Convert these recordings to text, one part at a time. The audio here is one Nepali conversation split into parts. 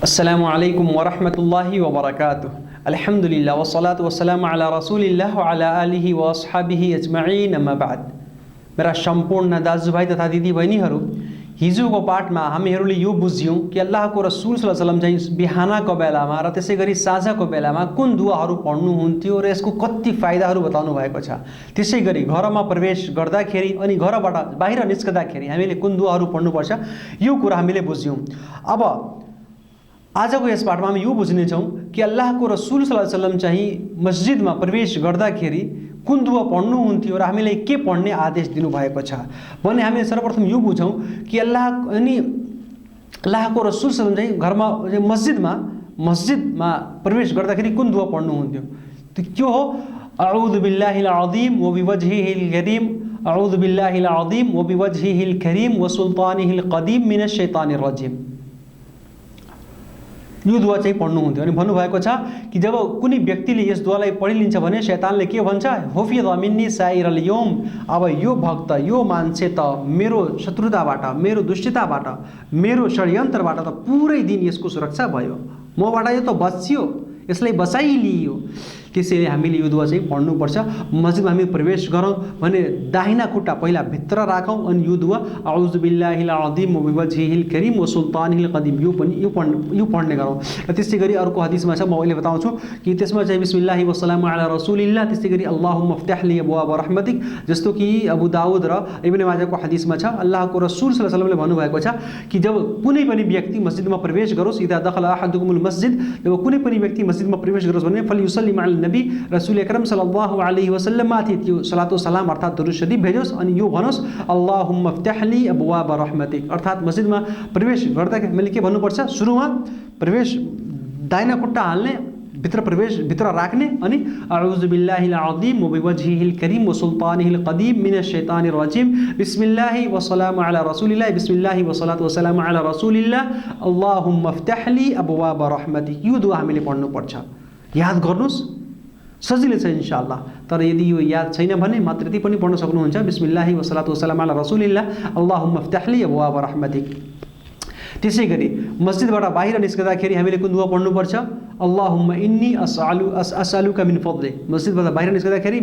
अस्सलामु अलैकुम वरहमतुल्लाहि वबरकातुह। अल्हम्दुलिल्लाह वस्सलातु वस्सलामु अला रसूलिल्लाह व अला आलिहि व अस्हाबिहि अजमईन, अम्मा बाद। मेरा सम्पूर्ण दाजुभाइ तथा दिदीबहिनीहरू, हिजोको पाठमा हामीहरूले यो बुझ्यौँ कि अल्लाहको रसूल सल्लल्लाहु अलैहि वसल्लम चाहिँ बिहानको बेलामा र त्यसै गरी साँझको बेलामा कुन दुआहरू पढ्नुहुन्थ्यो र यसको कति फाइदाहरू बताउनु भएको छ। त्यसै गरी घरमा प्रवेश गर्दाखेरि अनि घरबाट बाहिर निस्कँदाखेरि हामीले कुन दुआहरू पढ्नुपर्छ, यो कुरा हामीले बुझ्यौँ। अब आजको यस पाठमा हामी यो बुझ्नेछौँ कि अल्लाहको रसूल सल्लल्लाहु अलैहि वसल्लम चाहिँ मस्जिदमा प्रवेश गर्दाखेरि कुन दुआ पढ्नुहुन्थ्यो र हामीलाई के पढ्ने आदेश दिनुभएको छ भने हामीले सर्वप्रथम यो बुझौँ कि अल्लाहको रसूल सल्लल्लाहु अलैहि वसल्लम चाहिँ घरमा मस्जिदमा प्रवेश गर्दाखेरि कुन दुआ पढ्नुहुन्थ्यो। त्यो के हो? अऊज़ु बिल्लाहिल अज़ीम व बिवजहिहिल करीम, अऊज़ु बिल्लाहिल अज़ीम व बिवजहिहिल करीम व सुल्तानिहिल क़दीम मिनश शैतानिर रजीम। यो दुआ चाहिँ पढ्नुहुन्थ्यो। अनि भन्नुभएको छ कि जब कुनै व्यक्तिले यस दुआलाई पढिलिन्छ भने शैतानले के भन्छ? हुफिज़ मिन्नी साइरल यौम। अब यो भक्त, यो मान्छे त मेरो शत्रुताबाट, मेरो दुष्टताबाट, मेरो षड्यन्त्रबाट त पुरै दिन यसको सुरक्षा भयो, मबाट यो त बच्यो, यसलाई बचाइलियो। त्यसैले हामीले यो दुआ चाहिँ पढ्नुपर्छ। मस्जिदमा हामी प्रवेश गरौँ भने दाहिना खुट्टा पहिला भित्र राखौँ अनि यो दुआ अऊज़ु बिल्लाहिल अज़ीम व बिवजहिहिल करीम व सुल्तानिहिल क़दीम यो पढ्ने गरौँ। र त्यसै गरी अर्को हदिसमा छ, म अहिले बताउँछु कि त्यसमा चाहिँ बिस्मिल्लाहि वस्सलामु अला रसूलिल्लाह, त्यसै गरी अल्लाहुम्मा फ़्तह ली अबवाब रहमतिक, जस्तो कि अबू दाऊद र इब्न माजाको हदिसमा छ। अल्लाहको रसूल सल्लल्लाहु अलैहि वसल्लमले भन्नुभएको छ कि जब कुनै पनि व्यक्ति मस्जिदमा प्रवेश गरोस्, इदा दखल अहदुकुमुल मस्जिद, जब कुनै पनि व्यक्ति मस्जिदमा प्रवेश गरोस् भने फलयुसल्ली मअल नबी, रसूल अकरम सल्लल्लाहु अलैहि वसल्लम माथि त्यो सलातो सलाम अर्थात दुरूद शरीफ भेजोस् अनि यो भनोस् अल्लाहुम्मा फ़्तह ली अबवाब रहमतिक। अर्थात मस्जिदमा प्रवेश गर्दाखेरि मैले के भन्नुपर्छ? सुरुमा प्रवेश दाहिना खुट्टा हाल्ने, भित्र राख्ने अनि अऊज़ु बिल्लाहिल अज़ीम व बिवजहिहिल करीम व सुल्तानिहिल क़दीम मिनश शैतानिर रजीम, बिस्मिल्लाहि वस्सलामु अला रसूलिल्लाह, बिस्मिल्लाहि वस्सलातु वस्सलामु अला रसूलिल्लाह, अल्लाहुम्मा फ़्तह ली अबवाब रहमतिक। यो दुआ हामीले पढ्नुपर्छ। याद गर्नुस्, सजिलै छ इन्शाअल्लाह। तर यदि यो याद छैन भने मात्र यति पनि पढ्न सक्नुहुन्छ, बिस्मिल्लाहि वस्सलातु वस्सलामु अला रसूलिल्लाह, अल्लाहुम्मा फ़्तह ली अबवाब रहमतिक। त्यसै गरी मस्जिदबाट बाहिर निस्कँदाखेरि हामीले कुन दुआ पढ्नुपर्छ? अल्लाहुम्मा इन्नी असअलुका मिन फضलिक। मस्जिदबाट बाहिर निस्कँदाखेरि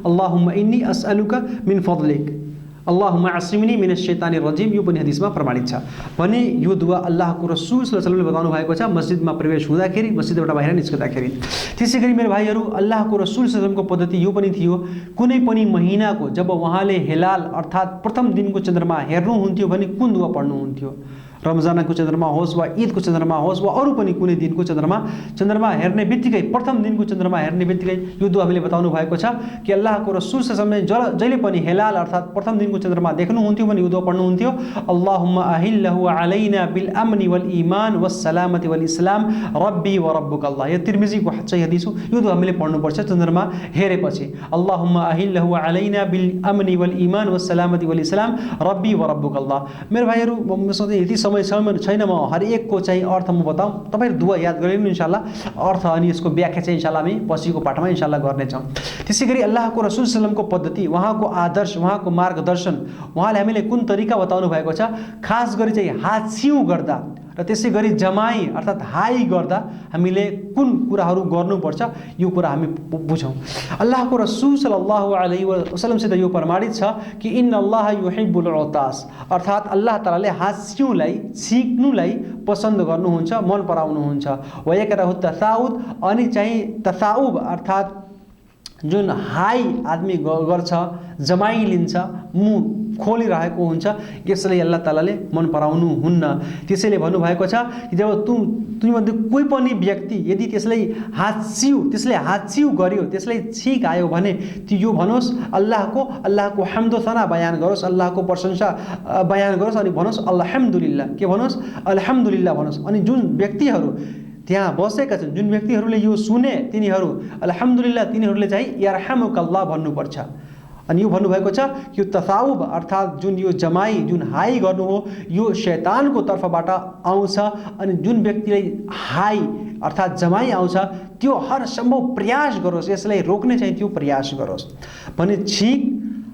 अल्लाहुम्मा इन्नी असअलुका मिन फضलिक, अल्लाहुम्मा अस्मिनी मिनश शैतानिर रजीम। यो पनि हदिसमा प्रमाणित छ। भने यो दुआ अल्लाहको रसूल सल्लल्लाहु अलैहि वसल्लमले बताउनु भएको छ मस्जिदमा प्रवेश हुँदाखेरि, मस्जिदबाट बाहिर निस्कँदाखेरि। त्यसै गरी मेरो भाइहरू, अल्लाहको रसूल सल्लल्लाहु अलैहि वसल्लमको पद्धति यो पनि थियो, कुनै पनि महिनाको जब उहाँले हिलाल अर्थात प्रथम दिनको चन्द्रमा हेर्नुहुन्थ्यो भने कुन दुआ पढ्नुहुन्थ्यो? रमजानको चन्द्रमा होस् वा ईदको चन्द्रमा होस् वा अरू पनि कुनै दिनको चन्द्रमा हेर्ने बित्तिकै, प्रथम दिनको चन्द्रमा हेर्ने बित्तिकै यो दुआ हामीले बताउनु भएको छ कि अल्लाहको रसूल सल्लल्लाहु अलैहि वसल्लमले जहिले पनि हिलाल अर्थात प्रथम दिनको चन्द्रमा देख्नुहुन्थ्यो भने यो दुआ पढ्नुहुन्थ्यो, अल्लाहुम्मा अहिल्लहु अलैना बिल अम्नि वल ईमान वस सलामति वल इस्लाम रब्बी व रब्बुक अल्लाह। यो तिर्मिजीको सही हदिस हो। यो दुआ हामीले पढ्नुपर्छ चन्द्रमा हेरेपछि, अल्लाहुम्मा अहिल्लहु अलैना बिल अम्नि वल ईमान वस सलामति वल इस्लाम रब्बी व रब्बुक अल्लाह। मेरो भाइहरू, मसँग यति समय छैन म हरेकको चाहिँ अर्थ म बताऊँ, तपाईहरु दुआ याद गरिनु इन्शाअल्लाह। अर्थ अनि यसको व्याख्या चाहिँ इन्शाअल्लाह हामी पछिको पाठमा इन्शाअल्लाह गर्नेछौँ। त्यसै गरी अल्लाहको रसूल सल्लल्लाहु अलैहि वसल्लमको पद्धति, उहाँको आदर्श, उहाँको मार्गदर्शन, उहाँले हामीले कुन तरिका बताउनु भएको छ, खास गरी चाहिँ हाछिउ गर्दा र त्यसै गरी जमाई अर्थात हाई गर्दा हामीले कुन कुराहरू गर्नुपर्छ, यो कुरा हामी बुझौँ। अल्लाहको रसूल सल्लल्लाहु अलैहि वसल्लमसित यो प्रमाणित छ कि इन्नल्लाह युहिब्बुल उतास, अर्थात अल्लाह तालाले हास्यौँलाई, छिक्नुलाई पसन्द गर्नुहुन्छ, मन पराउनुहुन्छ। वयकरहु तसाउद, अनि चाहिँ तसाउब अर्थात जुन हाई आदमी गर्छ, जमाई लिन्छ, मुख खोलिरहेको हुन्छ, यसलाई अल्लाह तालाले मन पराउनु हुन्न। त्यसैले भन्नुभएको छ कि जब तुमीमध्ये कोही पनि व्यक्ति यदि त्यसले हाछिउ गर्यो, त्यसलाई छिक आयो भने यो भनोस् अल्लाहको हम्द सना बयान गरोस्, अल्लाहको प्रशंसा बयान गरोस् अनि भनोस् अल्हम्दुलिल्लाह। के भनोस्? अल्हम्दुलिल्लाह भनोस्। अनि जुन व्यक्तिहरू त्यहाँ बसेका छन्, जुन व्यक्तिहरूले यो सुने, तिनीहरू अल्हम्दुलिल्लाह, तिनीहरूले चाहिँ यर्हमुकल्लाह भन्नुपर्छ। अनि यो भन्नुभएको छ कि यो तसाउब अर्थात जुन यो जमाई, जुन हाई गर्नु हो, यो शैतानको तर्फबाट आउँछ। अनि जुन व्यक्तिलाई हाई अर्थात जमाई आउँछ त्यो हर सम्भव प्रयास गरोस्, यसलाई रोक्ने चाहिँ त्यो प्रयास गरोस्। भने छिक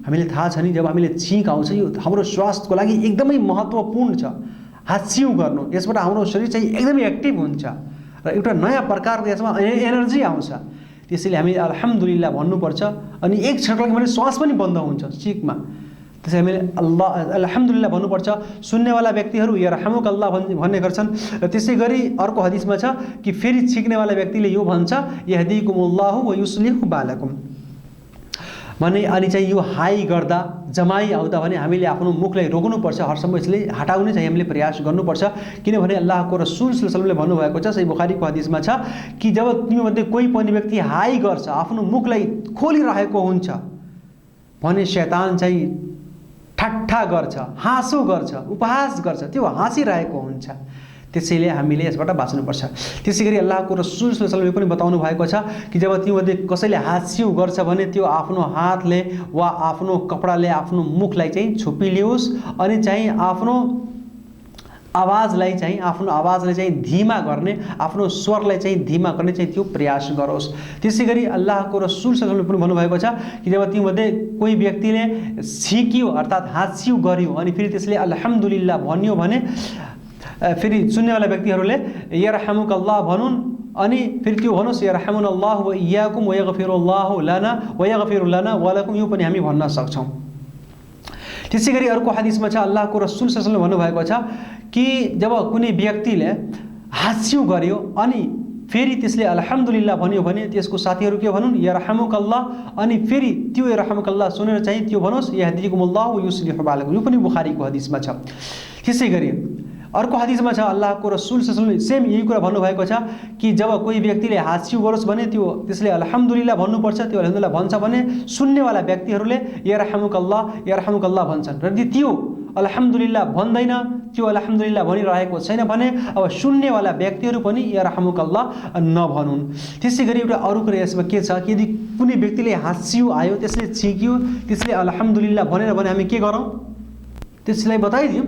हामीले थाहा छ नि, जब हामीले छिक आउँछ यो हाम्रो स्वास्थ्यको लागि एकदमै महत्त्वपूर्ण छ। हास्यौँ गर्नु, यसबाट हाम्रो शरीर चाहिँ एकदमै एक्टिभ हुन्छ र एउटा नयाँ प्रकारको यसमा एनर्जी आउँछ। त्यसैले हामी अल्हम्दुलिल्लाह भन्नुपर्छ। अनि एक क्षणको लागि भने श्वास पनि बन्द हुन्छ चिकमा, त्यसैले हामीले अल्हम्दुलिल्लाह भन्नुपर्छ। सुन्नेवाला व्यक्तिहरू यरहमुकल्लाह भन्ने गर्छन्। र त्यसै गरी अर्को हदिसमा छ कि फेरि छिक्नेवाला व्यक्तिले यो भन्छ यहदीकुमुल्लाहु व युस्लिहु बालकुम भने। अनि चाहिँ यो हाई गर्दा जमाई आउँदा भने हामीले आफ्नो मुखलाई रोक्नुपर्छ, हर समय यसले हटाउने चाहिँ हामीले प्रयास गर्नुपर्छ। किनभने अल्लाहको रसूल सल्लल्लाहु अलैहि वसल्लमले भन्नुभएको छ, सही बुखारीको हदिसमा छ कि जब तिमीमध्ये कोही पनि व्यक्ति हाई गर्छ, आफ्नो मुखलाई खोलिरहेको हुन्छ भने शैतान चाहिँ ठट्टा गर्छ, हाँसो गर्छ, उपहास गर्छ, त्यो हाँसिरहेको हुन्छ। त्यसैले हामीले यसबाट बाँच्नुपर्छ। त्यसै गरी अल्लाहको रसूल सल्लल्लाहु अलैहि वसल्लमले पनि बताउनु भएको छ कि जब तीमध्ये कसैले हाँस्यौ गर्छ भने त्यो आफ्नो हातले वा आफ्नो कपडाले आफ्नो मुखलाई चाहिँ छोपिलियोस् अनि चाहिँ आफ्नो आवाजलाई चाहिँ धीमा गर्ने, आफ्नो स्वरलाई चाहिँ धीमा गर्ने चाहिँ त्यो प्रयास गरोस्। त्यसै गरी अल्लाहको रसूल सल्लल्लाहु अलैहि वसल्लमले पनि भन्नुभएको छ कि जब तीमध्ये कोही व्यक्तिले सिक्यो अर्थात् हाँस्यौ गर्यो अनि फेरि त्यसले अल्हम्दुलिल्लाह भन्यो भने फेरि सुन्नेवाला व्यक्तिहरूले यरहमुकल्लाह भनुन् अनि फेरि त्यो भन्नुहोस् यरहमुनल्लाहु व इय्याकुम व यगफिरुल्लाहु लना व यगफिरु लना व लकुम, यो पनि हामी भन्न सक्छौँ। त्यसै गरी अर्को हदिसमा छ अल्लाहको रसूल सल्लल्लाहु अलैहि वसल्लमले भन्नुभएको छ कि जब कुनै व्यक्तिले हाँस्यौ गर्यो अनि फेरि त्यसले अल्हम्दुलिल्लाह भन्यो भने त्यसको साथीहरू के भनुन् यरहमुकल्लाह, अनि फेरि त्यो यरहमुकल्लाह सुनेर चाहिँ त्यो भन्नुहोस् यहदीकुमुल्लाहु व युस्लिहु बालकुम, यो पनि बुखारीको हदिसमा छ। त्यसै गरी अर्को हदिसमा छ अल्लाहको रसूल सल्लल्लाहु अलैहि वसल्लमले सेम यही कुरा भन्नुभएको छ कि जब कोही व्यक्तिले हाँस्यौ गरोस् भने त्यसले अल्हम्दुलिल्लाह भन्नुपर्छ। त्यो अल्हम्दुलिल्लाह भन्छ भने सुन्नेवाला व्यक्तिहरूले यरहमुकल्लाह भन्छन्। र यदि त्यो अल्हम्दुलिल्लाह भन्दैन, त्यो अल्हम्दुलिल्लाह भनिरहेको छैन भने अब सुन्नेवाला व्यक्तिहरू पनि यरहमुकल्लाह नभनुन्। त्यसै गरी एउटा अरू कुरा यसमा के छ कि यदि कुनै व्यक्तिले हाँस्यौ आयो, त्यसले छिक्यो, त्यसले अल्हम्दुलिल्लाह भनेर भने हामी के गरौँ, त्यसलाई बताइदिउँ।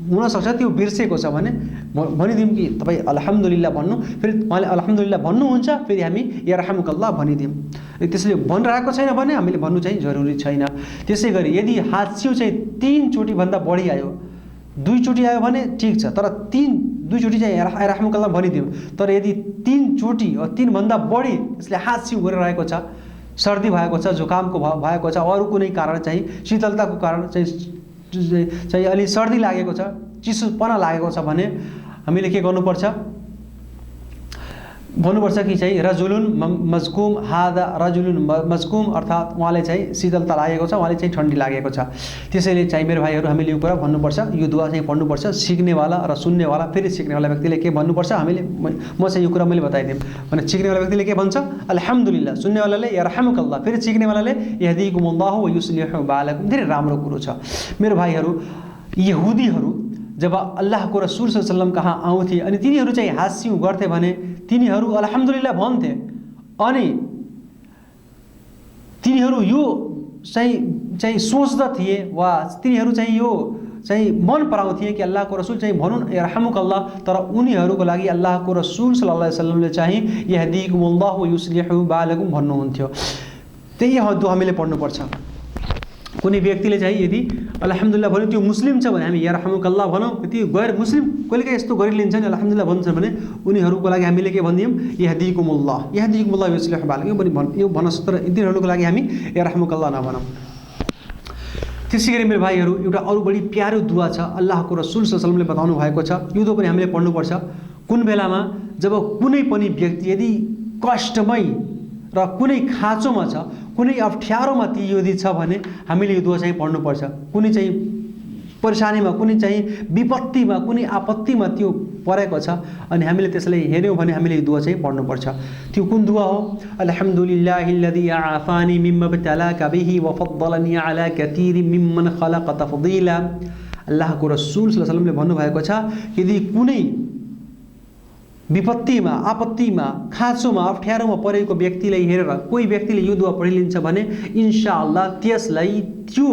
हुनसक्छ त्यो बिर्सेको छ भने भनिदिउँ कि तपाईँ अल्हम्दुलिल्लाह भन्नु, फेरि उहाँले अल्हम्दुलिल्लाह भन्नुहुन्छ, फेरि हामी यरहमुकल्लाह भनिदिउँ। त्यसले भनिरहेको छैन भने हामीले भन्नु चाहिँ जरुरी छैन। त्यसै गरी यदि हाँस्यौ चाहिँ 3 चोटिभन्दा बढी आयो, 2 चोटि आयो भने ठिक छ, तर 2 चोटि चाहिँ यरहमुकल्लाह भनिदिउँ। तर यदि 3 चोटि वा 3 भन्दा बढी त्यसले हाँस्यौ गरिरहेको छ, सर्दी भएको छ, जुकामको भएको छ, अरू कुनै कारण चाहिँ शीतलताको कारण चाहिँ अलि सर्दी लागेको छ, चिसोपना लागेको छ भने हामीले के गर्नुपर्छ भन्नुपर्छ कि चाहिँ रजुलुन मजकुम हादा रजुलुन मजकुम, अर्थात् उहाँले चाहिँ शीतलता लागेको छ, उहाँले चाहिँ ठन्डी लागेको छ। त्यसैले चाहिँ मेरो भाइहरू हामीले यो कुरा भन्नुपर्छ, यो दुआ चाहिँ पढ्नुपर्छ। सिक्नेवाला र सुन्नेवाला, फेरि सिक्नेवाला व्यक्तिले के भन्नुपर्छ हामीले, म चाहिँ यो कुरा मैले बताइदिएँ भने सिक्नेवाला व्यक्तिले के भन्छ अल्हम्दुलिल्लाह, सुन्नेवालाले यरहमुकल्लाह, फेरि सिक्नेवालाले यहदीकुमुल्लाहु व युस्लिहु बालकुम। धेरै राम्रो कुरो छ मेरो भाइहरू। यहुदीहरू जब अल्लाहको रसूल सल्लल्लाहु अलैहि वसल्लम कहाँ आउँथे अनि तिनीहरू चाहिँ हाँस्यौ गर्थे भने तिनीहरू अल्हम्दुलिल्लाह भन्थे अनि तिनीहरू यो चाहिँ सोच्दथे वा तिनीहरू चाहिँ यो चाहिँ मन पराउँथे कि अल्लाहको रसूल चाहिँ भनुन् यरहमुकल्लाह, तर उनीहरूको लागि अल्लाहको रसूल सल्लल्लाहु अलैहि वसल्लमले चाहिँ यहदीकुमुल्लाहु व युस्लिहु बालकुम भन्नुहुन्थ्यो। त्यही दुआ हामीले पढ्नुपर्छ। कुनै व्यक्तिले चाहिँ यदि अल्हम्दुलिल्लाह भन्यो, त्यो मुस्लिम छ भने हामी यरहमुकल्लाह भनौँ। त्यो गैर मुस्लिम कहिलेकाहीँ यस्तो गरिलिन्छ नि अल्हम्दुलिल्लाह भन्छ भने उनीहरूको लागि हामीले के भनिदियौँ यहदीकुमुल्लाह युस्लिहु बालकुम, यो पनि यो भन्नुहोस्, तर तिनीहरूको लागि हामी यरहमुकल्लाह नभनौँ। त्यसै गरी मेरो भाइहरू एउटा अरू बढी प्यारो दुआ छ, अल्लाहको रसूल सल्लल्लाहु अलैहि वसल्लमले बताउनु भएको छ। यो दुआ पनि हामीले पढ्नुपर्छ। कुन बेलामा जब कुनै पनि व्यक्ति यदि कष्टमय र कुनै खाँचोमा छ, कुनै अप्ठ्यारोमा ती यदि छ भने हामीले यो दुआ चाहिँ पढ्नुपर्छ। कुनै चाहिँ परेशानीमा, कुनै चाहिँ विपत्तिमा, कुनै आपत्तिमा त्यो परेको छ अनि हामीले त्यसलाई हेर्यौँ भने हामीले यो दुआ चाहिँ पढ्नुपर्छ। त्यो कुन दुआ हो? अल्हम्दुलिल्लाहिल्लज़ी आफानी मिम्मा इब्तलाका बिही व फद्दलनी अला कतीरिम मिम्मन खलक़ तफदीला। अल्लाहको रसूल सल्लल्लाहु अलैहि वसल्लमले भन्नुभएको छ यदि कुनै विपत्तिमा, आपत्तिमा, खाँचोमा, अप्ठ्यारोमा परेको व्यक्तिलाई हेरेर कोही व्यक्तिले यो दुआ पढिलिन्छ भने इन्शाअल्लाह त्यसलाई त्यो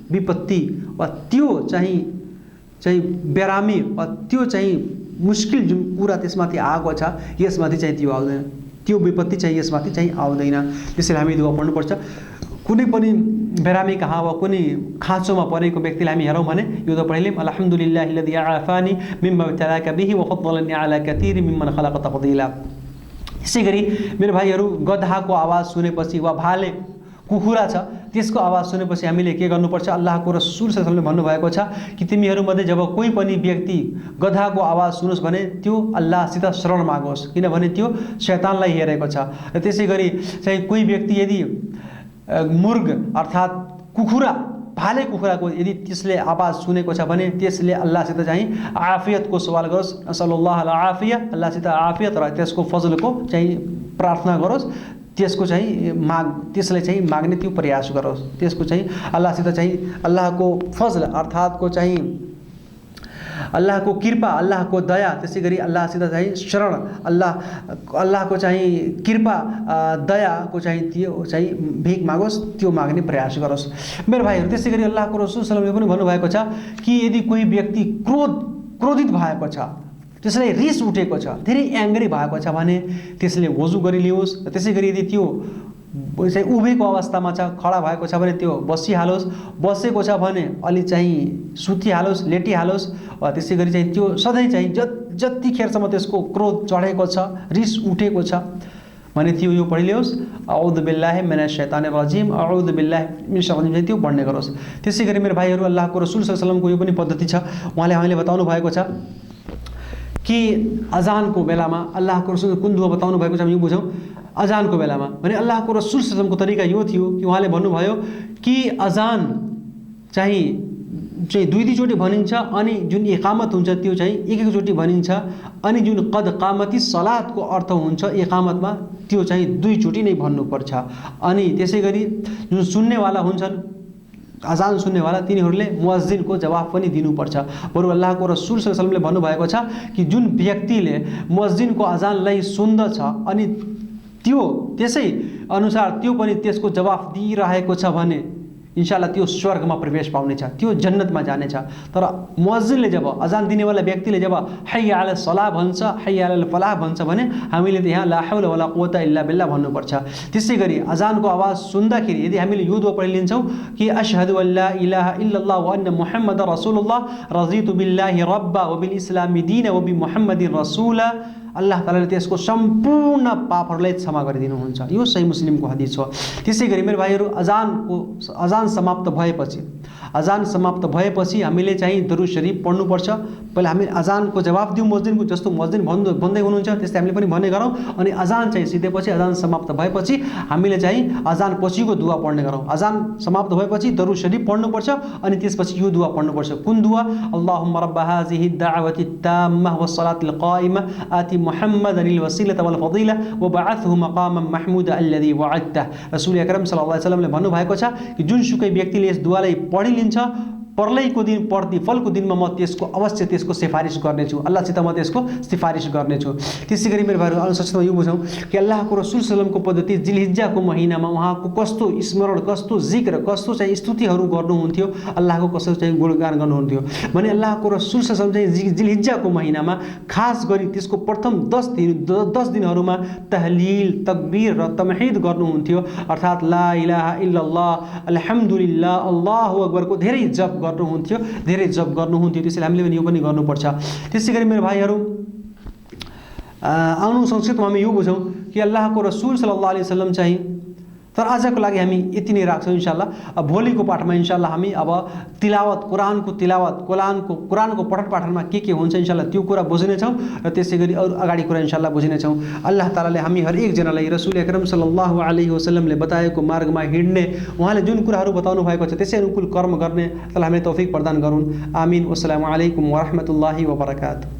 विपत्ति वा त्यो चाहिँ बेरामी वा त्यो चाहिँ मुस्किल जुन कुरा त्यसमाथि आएको छ यसमाथि चाहिँ त्यो आउँदैन, त्यो विपत्ति चाहिँ यसमाथि चाहिँ आउँदैन। त्यसैले हामी दुआ पढ्नुपर्छ। कुनै पनि बेरामी कहाँ वा कुनै खाँचोमा परेको व्यक्तिलाई हामी हेरौँ भने यो त पहिले अल्हम्दुलिल्लाहिल्लज़ी आफानी मिम्मा इब्तलाका बिही व फद्दलनी अला कतीर मिम्मन खलक तफदीला। यसै गरी मेरो भाइहरू गधाको आवाज सुनेपछि वा भाले कुखुरा छ त्यसको आवाज सुनेपछि हामीले के गर्नुपर्छ? अल्लाहको रसूल सल्लल्लाहु अलैहि वसल्लमले भन्नुभएको छ कि तिमीहरूमध्ये जब कोही पनि व्यक्ति गधाको आवाज सुनोस् भने त्यो अल्लाहसित शरण मागोस्, किनभने त्यो शैतानलाई हेरेको छ। र त्यसै गरी चाहिँ कोही व्यक्ति यदि मुर्ग अर्थात् कुखुरा भाले कुखुराको यदि त्यसले आवाज सुनेको छ भने त्यसले अल्लाहसित चाहिँ आफियतको सवाल गरोस्, नसल्लल्लाहु अल आफिया, अल्लाहसित आफियत र त्यसको फजलको चाहिँ प्रार्थना गरोस्, त्यसको चाहिँ त्यसले चाहिँ माग्ने त्यो प्रयास गरोस्, त्यसको चाहिँ अल्लाहसित चाहिँ अल्लाहको फजल अर्थात्को चाहिँ अल्लाहको कृपा, अल्लाहको दया, त्यसै गरी अल्लाहसित चाहिँ शरण, अल्लाहको चाहिँ कृपा दयाको चाहिँ त्यो चाहिँ भिख मागोस्, त्यो माग्ने प्रयास गरोस्। मेरो भाइहरू त्यसै गरी अल्लाहको रसूल सल्लल्लाहु अलैहि वसल्लमले पनि भन्नुभएको छ कि यदि कोही व्यक्ति क्रोधित भएको छ, त्यसलाई रिस उठेको छ, धेरै एङ्ग्री भएको छ भने त्यसले वजु गरिलियोस्। त्यसै गरी यदि त्यो चाहिँ उभिएको अवस्थामा छ, खडा भएको छ भने त्यो बसिहालोस्, बसेको छ भने अलि चाहिँ सुतिहालोस्, लेटिहालोस्। त्यसै गरी चाहिँ त्यो सधैँ चाहिँ जतिखेरसम्म त्यसको क्रोध चढेको छ, रिस उठेको छ भने त्यो यो पढिलियोस्, अऊदु बिल्लाहि मिनश शैतानिर रजिम, अऊदु बिल्लाहि मिनश शैतानिर रजिम, त्यो पढ्ने गरोस्। त्यसै गरी मेरो भाइहरू अल्लाहको रसूल सल्लल्लाहु अलैहि वसल्लमको यो पनि पद्धति छ, उहाँले हामीले बताउनु भएको छ कि अजानको बेलामा अल्लाहको रसूल कुन दुआ बताउनु भएको छ हामी यो बुझौँ। अजानको बेलामा भने अल्लाहको रसूल सल्लल्लाहु अलैहि वसल्लमको तरिका यो थियो कि उहाँले भन्नुभयो कि अजान चाहिँ दुई भनिन्छ अनि जुन इकामत हुन्छ त्यो चाहिँ एकचोटि भनिन्छ, अनि जुन कद कामती सलातको अर्थ हुन्छ इकामतमा त्यो चाहिँ दुईचोटि नै भन्नुपर्छ। अनि त्यसै गरी जुन सुन्नेवाला हुन्छन्, अजान सुन्नेवाला, तिनीहरूले मुअज्जिनको जवाफ पनि दिनुपर्छ। बरु अल्लाहको रसूल सल्लल्लाहु अलैहि वसल्लमले भन्नुभएको छ कि जुन व्यक्तिले मुअज्जिनको अजानलाई सुन्दछ अनि त्यो त्यसै अनुसार त्यो पनि त्यसको जवाफ दिइरहेको छ भने इन्शाअल्लाह त्यो स्वर्गमा प्रवेश पाउनेछ, त्यो जन्नतमा जानेछ। तर मुअज्जिनले जब अजान दिनेवाला व्यक्तिले जब हय्या अला सलाह भन्छ, हय्या अला फलाह भन्छ भने हामीले त यहाँ ला हौला वला कुव्वता इल्ला बिल्लाह भन्नुपर्छ। त्यसै गरी अजानको आवाज सुन्दाखेरि यदि हामीले यो दुआ पढिलिन्छौँ कि अशहदु अल्ला इलाहा इल्लल्लाह व अन्न मुहम्मद रसूलुल्लाह रज़ीतु बिल्लाहि रब्बा व बिल इस्लामी दीना व बि मुहम्मदिन रसूला, अल्लाह तालाले त्यसको सम्पूर्ण पापहरूलाई क्षमा गरिदिनुहुन्छ। यो सही मुस्लिमको हदिस हो। त्यसै गरी मेरो भाइहरू अजान समाप्त भएपछि हामीले चाहिँ दरुद शरीफ पढ्नुपर्छ। पहिला हामी अजानको जवाफ दिउँ मुअज्जिनको, जस्तो मुअज्जिन भन्दै हुनुहुन्छ त्यस्तै हामीले पनि भन्ने गरौँ। अनि अजान चाहिँ सिधेपछि अजान समाप्त भएपछि हामीले चाहिँ अजान पछिको दुआ पढ्ने गरौँ। अजान समाप्त भएपछि दरुद शरीफ पढ्नुपर्छ अनि त्यसपछि यो दुआ पढ्नुपर्छ। कुन दुआ? अल्लाहुम्मा रब्ब हाज़िहि दाअवति ताम्मा वस्सलातिल काइमा आति मुहम्मदनिल वसीलता वल फदिला वबअथहु मकामम महमूदा अल्लज़ी वअदतह। रसूल अकरम सल्लल्लाहु अलैहि वसल्लमले भन्नुभएको छ कि जुनसुकै व्यक्तिले यस दुआलाई पढिलिन्छ पर्लैको दिन प्रतिफलको दिनमा म त्यसको अवश्य त्यसको सिफारिस गर्नेछु, अल्लाहसित म त्यसको सिफारिस गर्नेछु। त्यसै गरी मेरो भाइहरू अनुशासनमा यो बुझौँ कि अल्लाहको रसूल सल्लल्लाहु अलैहि वसल्लमको पद्धति जिलहिज्जाको महिनामा उहाँको कस्तो स्मरण, कस्तो जिक्र, कस्तो चाहिँ स्तुतिहरू गर्नुहुन्थ्यो, अल्लाहको कस्तो चाहिँ गुणगान गर्नुहुन्थ्यो भने अल्लाहको रसूल सल्लल्लाहु अलैहि वसल्लम चाहिँ जिलहिज्जाको महिनामा खास गरी त्यसको प्रथम 10 दिनहरूमा तहलील, तकबीर र तमहीद गर्नुहुन्थ्यो। अर्थात् ला इलाहा इल्लल्लाह, अल्हम्दुलिल्लाह, अल्लाहु अकबरको धेरै जप गर्नुहुन्थ्यो। त्यसैले हामीले पनि यो पनि गर्नुपर्छ। त्यसै गरी मेरो भाइहरू आउनु संक्षिप्तमा हामी यो बुझौँ कि अल्लाहको रसूल सल्लल्लाहु अलैहि वसल्लम चाहिँ, तर आजको लागि हामी यति नै राख्छौँ। इन्शाअल्लाह भोलिको पाठमा इन्शाअल्लाह हामी अब तिलावत, कुरानको पठन पाठनमा के हुन्छ इन्शाअल्लाह त्यो कुरा बुझ्नेछौँ र त्यसै गरी अरू अगाडि कुरा इन्शाअल्लाह बुझ्नेछौँ। अल्लाह तालाले हामी हरेकजनालाई रसूल अकरम सल्लल्लाहु अलैहि वसल्लमले बताएको मार्गमा हिँड्ने, उहाँले जुन कुराहरू बताउनु भएको छ त्यसै अनुकूल कर्म गर्ने अल्लाह हामीलाई तौफिक प्रदान गरून्। आमीन। वस्सलामु अलैकुम वरहमतुल्लाहि वबरकातुहू।